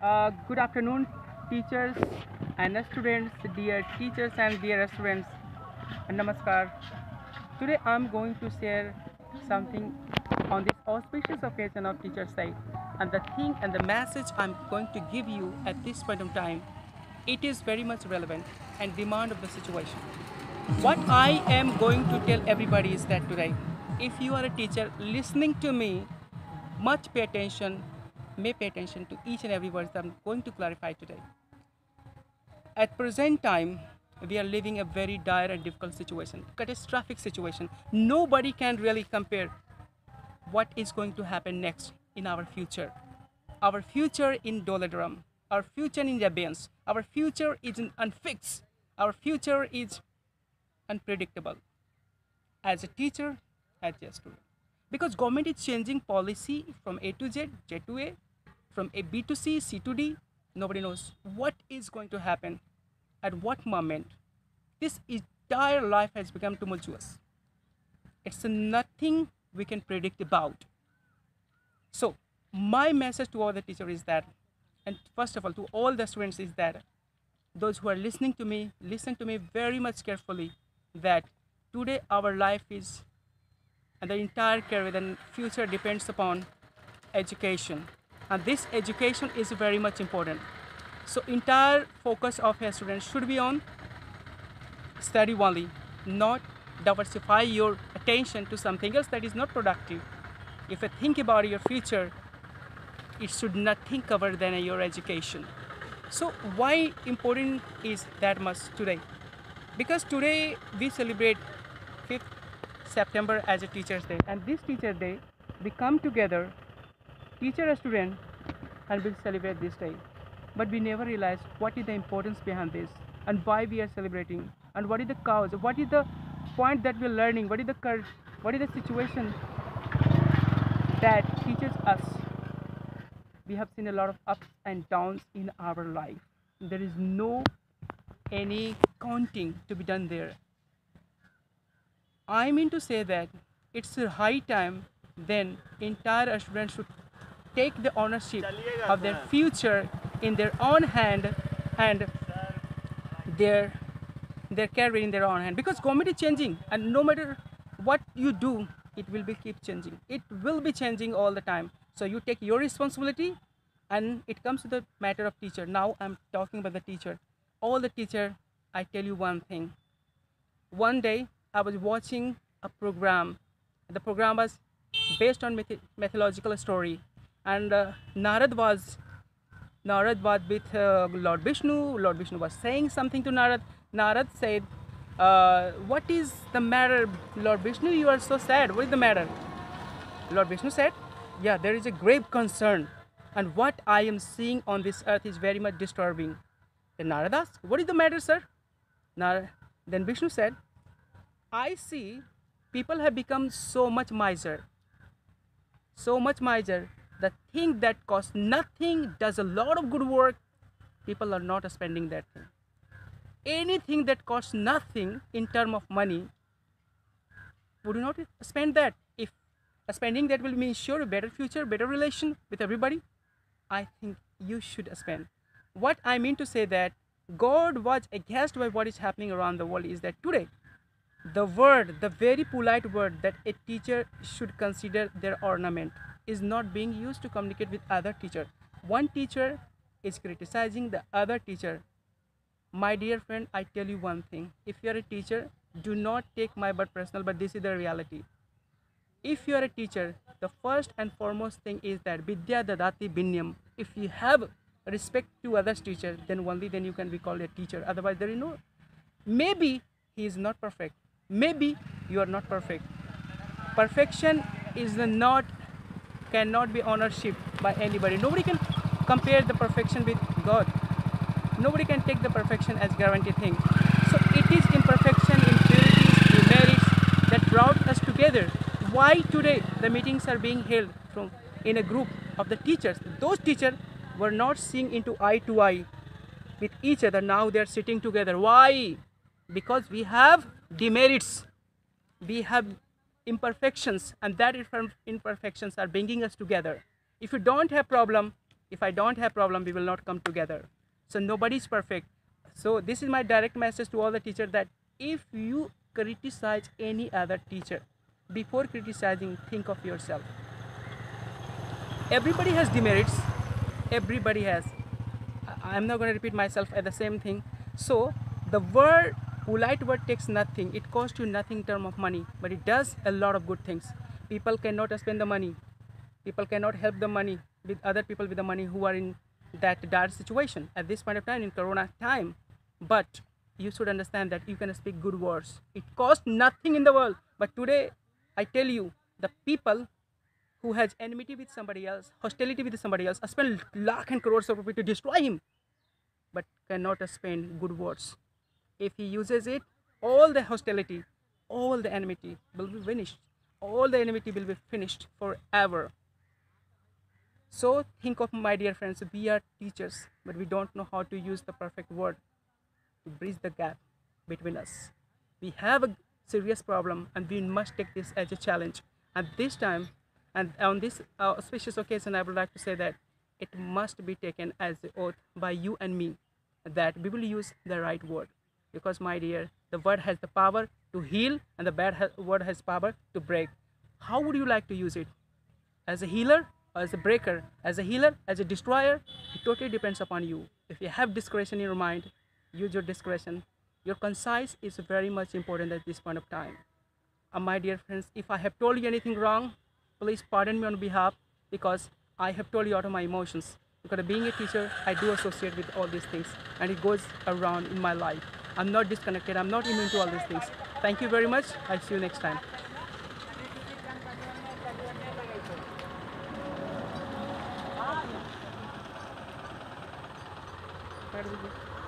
Good afternoon, teachers and students, dear teachers and dear students. Namaskar. Today I'm going to share something on this auspicious occasion of Teachers' Day. And the thing and the message I'm going to give you at this point of time, it is very much relevant and demand of the situation. What I am going to tell everybody is that today, if you are a teacher listening to me, much pay attention, may pay attention to each and every word that I'm going to clarify today. At present time, we are living a very dire and difficult situation, catastrophic situation. Nobody can really compare what is going to happen next in our future. Our future in Dolodrum, our future in abeyance, our future is unfixed, our future is unpredictable. As a teacher, as a student. Because government is changing policy from A to Z, J to A, from A B to C, C to D. Nobody knows what is going to happen at what moment. This entire life has become tumultuous. It's nothing we can predict about. So my message to all the teachers is that, and first of all to all the students is that, those who are listening to me, listen to me very much carefully, that today our life is, and the entire career and future depends upon education. And this education is very much important. So entire focus of a student should be on study only, not diversify your attention to something else that is not productive. If you think about your future, it should nothing cover than your education. So why important is that much today? Because today we celebrate 5th September as a Teacher's Day, and this Teacher's Day we come together, teacher and student, and we'll celebrate this day. But we never realize what is the importance behind this, and why we are celebrating, and what is the cause, what is the point that we're learning, what is the situation that teaches us. We have seen a lot of ups and downs in our life. There is no any counting to be done there. I mean to say that it's a high time then entire students should take the ownership of their future in their own hand, and their career in their own hand, because government is changing, and no matter what you do, it will be keep changing, it will be changing all the time. So you take your responsibility, and it comes to the matter of teacher. Now I'm talking about the teacher, all the teacher. I tell you one thing. One day I was watching a program. The program was based on mythological story, and Narad was with Lord Vishnu. Lord Vishnu was saying something to Narad. Narad said, "What is the matter, Lord Vishnu? You are so sad. What is the matter?" Lord Vishnu said, "Yeah, there is a grave concern, and what I am seeing on this earth is very much disturbing." Then Narad asked, "What is the matter, sir?" Then Vishnu said, "I see people have become so much miser. So much miser. The thing that costs nothing, does a lot of good work, people are not spending that thing. Anything that costs nothing in terms of money, would you not spend that? If spending that will ensure a better future, better relation with everybody, I think you should spend." What I mean to say that God was aghast by what is happening around the world is that today, the very polite word that a teacher should consider their ornament is not being used to communicate with other teacher. One teacher is criticizing the other teacher. My dear friend, I tell you one thing. If you are a teacher, do not take my word personal, but this is the reality. If you are a teacher, the first and foremost thing is that Vidya Dadati Binyam. If you have respect to others teacher, then only then you can be called a teacher. Otherwise, there is no. Maybe he is not perfect. Maybe you are not perfect. Perfection is not cannot be ownership by anybody. Nobody can compare the perfection with God. Nobody can take the perfection as guaranteed thing. So it is imperfection, impurities, demerits that brought us together. Why today the meetings are being held in a group of the teachers? Those teachers were not seeing into eye to eye with each other. Now they are sitting together. Why? Because we have demerits, we have imperfections, and that imperfections are bringing us together. If you don't have problem, If I don't have problem, we will not come together. So nobody is perfect. So this is my direct message to all the teachers, that if you criticize any other teacher, before criticizing, think of yourself. Everybody has demerits. Everybody has. I'm not going to repeat myself at the same thing. So the word, polite word, takes nothing. It costs you nothing in terms of money, but it does a lot of good things. People cannot spend the money. People cannot help the money with other people with the money who are in that dire situation at this point of time in Corona time. But you should understand that you can speak good words. It costs nothing in the world. But today, I tell you, the people who has enmity with somebody else, hostility with somebody else, spend lakh and crores of rupees to destroy him, but cannot spend good words. If he uses it, all the hostility, all the enmity will be finished. All the enmity will be finished forever. So think of, my dear friends, we are teachers, but we don't know how to use the perfect word to bridge the gap between us. We have a serious problem, and we must take this as a challenge. And this time, and on this auspicious occasion, I would like to say that it must be taken as an oath by you and me, that we will use the right word. Because, my dear, the word has the power to heal, and the word has power to break. How would you like to use it? As a healer or as a breaker? As a healer, as a destroyer? It totally depends upon you. If you have discretion in your mind, use your discretion. Your conscience is very much important at this point of time. My dear friends, if I have told you anything wrong, please pardon me on behalf, because I have told you out of my emotions. Because being a teacher, I do associate with all these things, and it goes around in my life. I'm not disconnected. I'm not immune to all these things. Thank you very much. I'll see you next time. Where did we go?